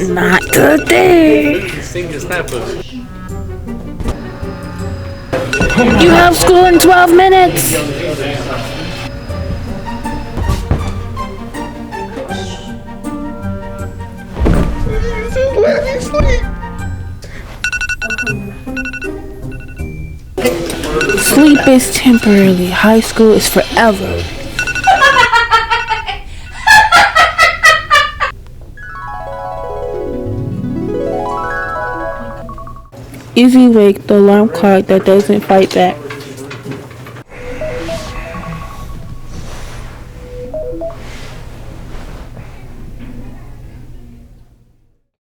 Not today. Sing the snappers. You have school in 12 minutes. Let me sleep. Sleep is temporary. High school is forever. Easy wake, the alarm clock that doesn't fight back.